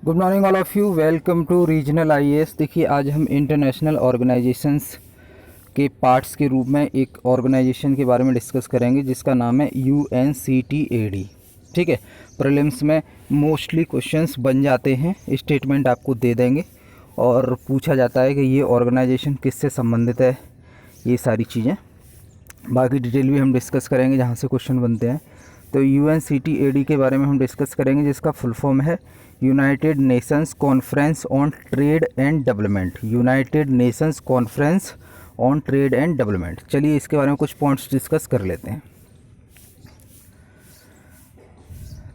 Good morning all of you, welcome to regional IAS. देखिए आज हम इंटरनेशनल ऑर्गेनाइजेशंस के पार्ट्स के रूप में एक ऑर्गेनाइजेशन के बारे में डिस्कस करेंगे जिसका नाम है UNCTAD। ठीक है, प्रीलिम्स में मोस्टली क्वेश्चंस बन जाते हैं, स्टेटमेंट आपको दे देंगे और पूछा जाता है कि ये ऑर्गेनाइजेशन किससे संबंधित है, ये सारी चीज़ें बाकी डिटेल भी हम डिस्कस करेंगे जहाँ से क्वेश्चन बनते हैं। तो UNCTAD के बारे में हम डिस्कस करेंगे जिसका फुल फॉर्म है United Nations conference on trade and development. United Nations conference on trade and development. चलिए इसके बारे में कुछ पॉइंट्स डिस्कस कर लेते हैं।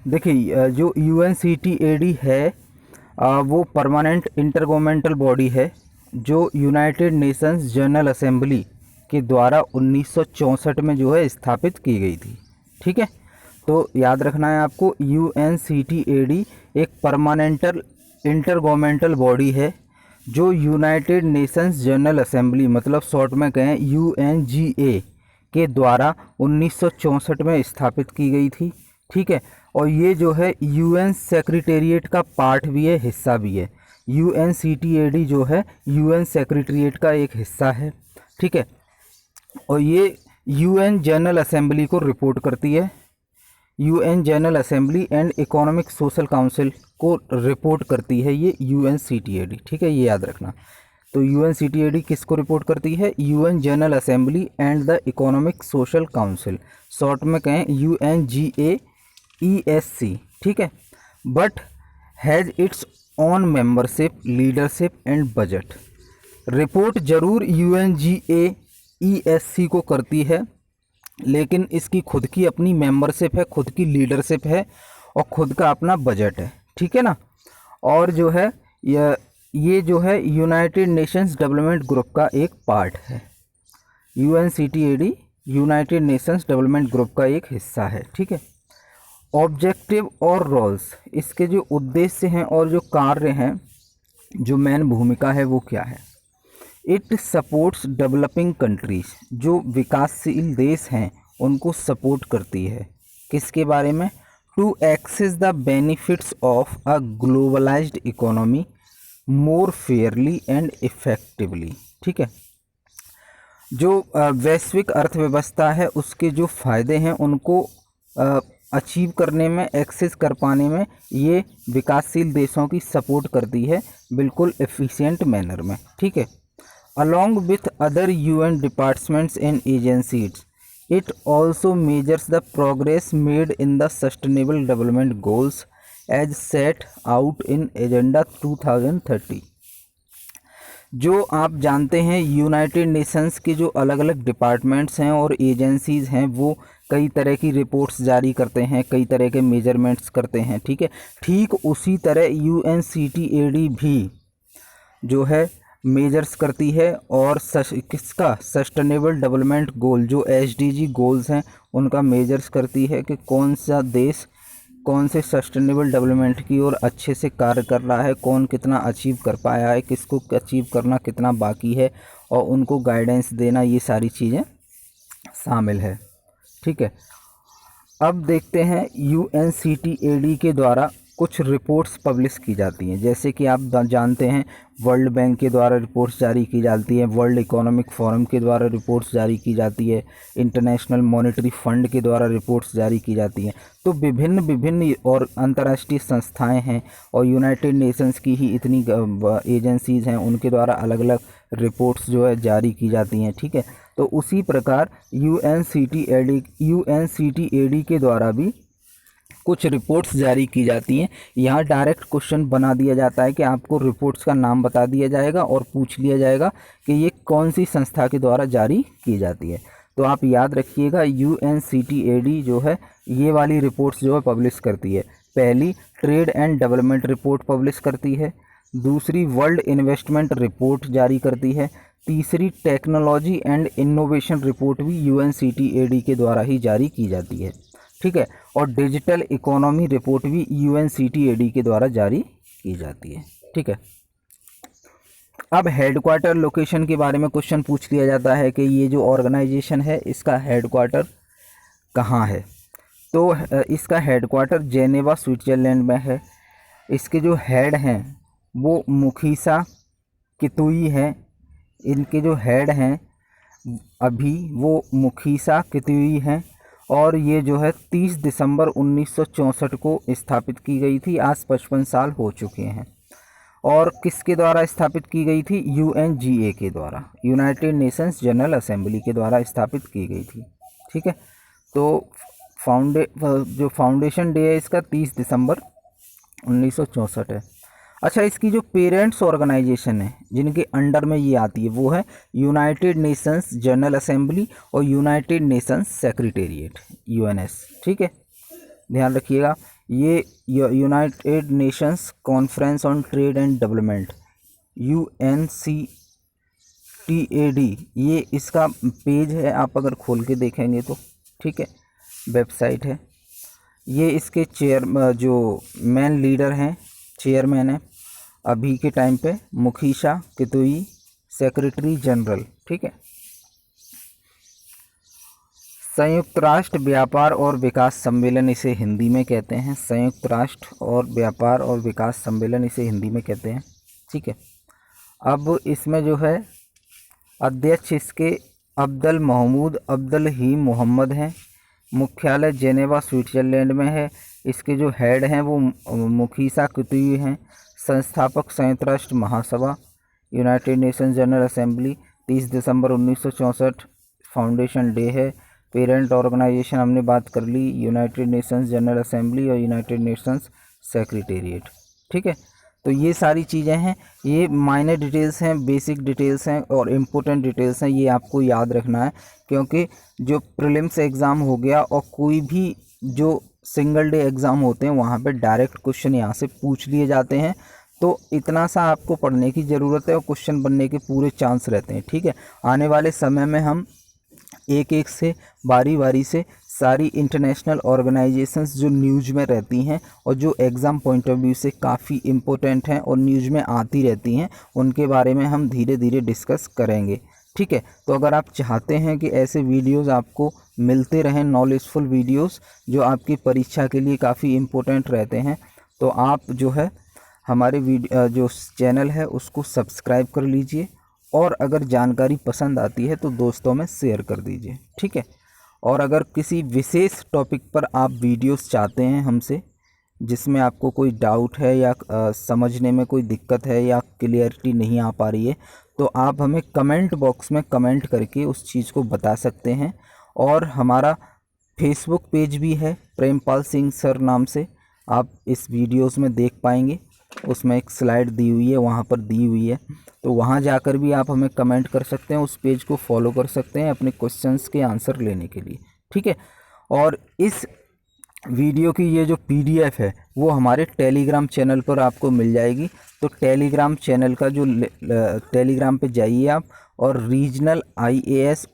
देखिए जो UNCTAD है वो परमानेंट इंटरगवर्नमेंटल बॉडी है जो यूनाइटेड नेशंस जनरल असेंबली के द्वारा 1964 में जो है स्थापित की गई थी। ठीक है, तो याद रखना है आपको, UNCTAD एक परमानेंटल इंटरगवर्नमेंटल बॉडी है जो यूनाइटेड नेशंस जनरल असेंबली मतलब शॉर्ट में कहें UNGA के द्वारा 1964 में स्थापित की गई थी। ठीक है, और ये जो है UN सेक्रेटेरिएट का पार्ट भी है, हिस्सा भी है। UNCTAD जो है UN सेक्रेटेरिएट का एक हिस्सा है। ठीक है, और ये UN जनरल असेंबली को रिपोर्ट करती है। UN general assembly and economic social council को रिपोर्ट करती है ये UNCTAD। ठीक है, ये याद रखना। तो UNCTAD किसको रिपोर्ट करती है? UN general assembly and the economic social council, short में कहें UNGAESC। ठीक है, but has its on membership, leadership and budget. Report जरूर UNGAESC को करती है, लेकिन इसकी खुद की अपनी मेंबरशिप है, खुद की लीडरशिप है और खुद का अपना बजट है। ठीक है ना। और जो है ये जो है यूनाइटेड नेशंस डेवलपमेंट ग्रुप का एक पार्ट है। UNCTAD United Nations development group का एक हिस्सा है। ठीक है, ऑब्जेक्टिव और रोल्स, इसके जो उद्देश्य हैं और जो कार्य हैं, जो मेन भूमिका है वो क्या है? इट सपोर्ट्स डेवलपिंग कंट्रीज, जो विकासशील देश हैं उनको सपोर्ट करती है। किसके बारे में? To access the benefits of a globalised economy more fairly and effectively. ठीक है, जो वैश्विक अर्थव्यवस्था है उसके जो फ़ायदे हैं उनको अचीव करने में, एक्सेस कर पाने में ये विकासशील देशों की सपोर्ट करती है, बिल्कुल एफिशिएंट मैनर में। ठीक है, along with other UN departments and agencies, it also measures the progress made in the sustainable development goals as set out in agenda 2030। जो आप जानते हैं यूनाइटेड नेशंस के जो अलग अलग डिपार्टमेंट्स हैं और एजेंसीज़ हैं वो कई तरह की रिपोर्ट्स जारी करते हैं, कई तरह के मेजरमेंट्स करते हैं। ठीक है, ठीक उसी तरह UNCTAD भी जो है मेजर्स करती है और किसका? सस्टेनेबल डेवलपमेंट गोल, जो SDG गोल्स हैं उनका मेजर्स करती है कि कौन सा देश कौन से सस्टेनेबल डेवलपमेंट की ओर अच्छे से कार्य कर रहा है, कौन कितना अचीव कर पाया है, किसको अचीव करना कितना बाकी है, और उनको गाइडेंस देना, ये सारी चीज़ें शामिल है। ठीक है, अब देखते हैं UNCTAD के द्वारा कुछ रिपोर्ट्स पब्लिश की जाती हैं। जैसे कि आप जानते हैं वर्ल्ड बैंक के द्वारा रिपोर्ट्स जारी की जाती हैं, वर्ल्ड इकोनॉमिक फोरम के द्वारा रिपोर्ट्स जारी की जाती है, इंटरनेशनल मॉनेटरी फंड के द्वारा रिपोर्ट्स जारी की जाती हैं। तो विभिन्न और अंतर्राष्ट्रीय संस्थाएं हैं और यूनाइटेड नेशंस की ही इतनी एजेंसीज़ हैं, उनके द्वारा अलग अलग रिपोर्ट्स जो है जारी की जाती हैं। ठीक है, तो उसी प्रकार UNCTAD के द्वारा भी कुछ रिपोर्ट्स जारी की जाती हैं। यहाँ डायरेक्ट क्वेश्चन बना दिया जाता है कि आपको रिपोर्ट्स का नाम बता दिया जाएगा और पूछ लिया जाएगा कि ये कौन सी संस्था के द्वारा जारी की जाती है। तो आप याद रखिएगा UNCTAD जो है ये वाली रिपोर्ट्स जो है पब्लिश करती है। पहली trade and development report publish करती है, दूसरी वर्ल्ड इन्वेस्टमेंट रिपोर्ट जारी करती है, तीसरी टेक्नोलॉजी एंड इनोवेशन रिपोर्ट भी UNCTAD के द्वारा ही जारी की जाती है। ठीक है, और डिजिटल इकोनॉमी रिपोर्ट भी UNCTAD के द्वारा जारी की जाती है। ठीक है, अब हेडक्वार्टर लोकेशन के बारे में क्वेश्चन पूछ लिया जाता है कि ये जो ऑर्गेनाइजेशन है इसका हेडक्वार्टर कहाँ है? तो इसका हेडक्वार्टर जेनेवा स्विट्ज़रलैंड में है। इसके जो हेड हैं वो मुखीसा कितुई है। इनके जो हेड हैं अभी वो मुखीसा कितुई हैं और ये जो है 30 दिसंबर 1964 को स्थापित की गई थी। आज 55 साल हो चुके हैं। और किसके द्वारा स्थापित की गई थी? UNGA के द्वारा, यूनाइटेड नेशंस जनरल असेंबली के द्वारा स्थापित की गई थी। ठीक है, तो जो फाउंडेशन डे है इसका 30 दिसंबर 1964 है। अच्छा, इसकी जो पेरेंट्स ऑर्गेनाइजेशन है जिनके अंडर में ये आती है वो है यूनाइटेड नेशंस जनरल असेंबली और यूनाइटेड नेशंस सेक्रेटेरिएट, UNS। ठीक है, ध्यान रखिएगा, ये United Nations conference on trade and development, UNCTAD, ये इसका पेज है, आप अगर खोल के देखेंगे तो। ठीक है, वेबसाइट है। ये इसके जो मेन लीडर हैं, चेयरमैन है अभी के टाइम पे मुखीसा कितुई, सेक्रेटरी जनरल। ठीक है, संयुक्त राष्ट्र व्यापार और विकास सम्मेलन इसे हिंदी में कहते हैं। संयुक्त राष्ट्र और व्यापार और विकास सम्मेलन इसे हिंदी में कहते हैं। ठीक है, अब इसमें जो है अध्यक्ष इसके अब्दुल महमूद अब्दुल ही मोहम्मद हैं। मुख्यालय जेनेवा स्विट्ज़रलैंड में है। इसके जो हेड हैं वो मुखीसा कितुई हैं। संस्थापक संयुक्त राष्ट्र महासभा, यूनाइटेड नेशंस जनरल असेंबली, 30 दिसंबर 1964 फाउंडेशन डे है। पेरेंट ऑर्गेनाइजेशन हमने बात कर ली, यूनाइटेड नेशंस जनरल असेंबली और यूनाइटेड नेशंस सेक्रेटेरिएट। ठीक है, तो ये सारी चीज़ें हैं, ये माइनर डिटेल्स हैं, बेसिक डिटेल्स हैं और इम्पोर्टेंट डिटेल्स हैं। ये आपको याद रखना है क्योंकि जो प्रीलिम्स एग्ज़ाम हो गया और कोई भी जो सिंगल डे एग्ज़ाम होते हैं वहाँ पे डायरेक्ट क्वेश्चन यहाँ से पूछ लिए जाते हैं। तो इतना सा आपको पढ़ने की ज़रूरत है और क्वेश्चन बनने के पूरे चांस रहते हैं। ठीक है, आने वाले समय में हम एक एक से बारी बारी से सारी इंटरनेशनल ऑर्गेनाइजेशंस जो न्यूज़ में रहती हैं और जो एग्ज़ाम पॉइंट ऑफ व्यू से काफ़ी इम्पोर्टेंट हैं और न्यूज़ में आती रहती हैं, उनके बारे में हम धीरे धीरे डिस्कस करेंगे। ठीक है, तो अगर आप चाहते हैं कि ऐसे वीडियोस आपको मिलते रहें, नॉलेजफुल वीडियोस जो आपकी परीक्षा के लिए काफ़ी इम्पोर्टेंट रहते हैं, तो आप जो है हमारे जो चैनल है उसको सब्सक्राइब कर लीजिए और अगर जानकारी पसंद आती है तो दोस्तों में शेयर कर दीजिए। ठीक है, और अगर किसी विशेष टॉपिक पर आप वीडियोस चाहते हैं हमसे, जिसमें आपको कोई डाउट है या समझने में कोई दिक्कत है या क्लियरिटी नहीं आ पा रही है, तो आप हमें कमेंट बॉक्स में कमेंट करके उस चीज़ को बता सकते हैं। और हमारा फेसबुक पेज भी है प्रेमपाल सिंह सर नाम से, आप इस वीडियोस में देख पाएंगे, उसमें एक स्लाइड दी हुई है, वहाँ पर दी हुई है, तो वहाँ जाकर भी आप हमें कमेंट कर सकते हैं, उस पेज को फॉलो कर सकते हैं अपने क्वेश्चंस के आंसर लेने के लिए। ठीक है, और इस वीडियो की ये जो PDF है वो हमारे टेलीग्राम चैनल पर आपको मिल जाएगी। तो टेलीग्राम चैनल का जो टेलीग्राम पे जाइए आप और रीजनल IAS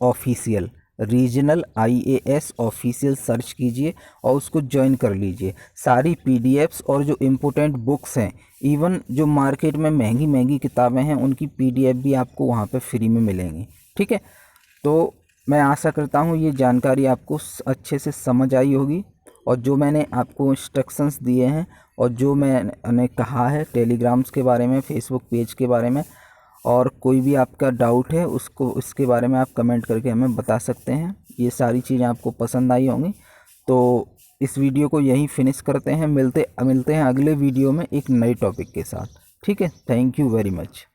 ऑफिशियल सर्च कीजिए और उसको ज्वाइन कर लीजिए। सारी PDFs और जो इम्पोर्टेंट बुक्स हैं, इवन जो मार्केट में महंगी महंगी किताबें हैं, उनकी PDF भी आपको वहाँ पे फ्री में मिलेंगी। ठीक है, तो मैं आशा करता हूँ ये जानकारी आपको अच्छे से समझ आई होगी और जो मैंने आपको इंस्ट्रक्शंस दिए हैं और जो मैंने कहा है टेलीग्राम्स के बारे में, फेसबुक पेज के बारे में, और कोई भी आपका डाउट है उसके बारे में आप कमेंट करके हमें बता सकते हैं। ये सारी चीज़ें आपको पसंद आई होंगी। तो इस वीडियो को यहीं फिनिश करते हैं, मिलते हैं अगले वीडियो में एक नए टॉपिक के साथ। ठीक है, थैंक यू वेरी मच।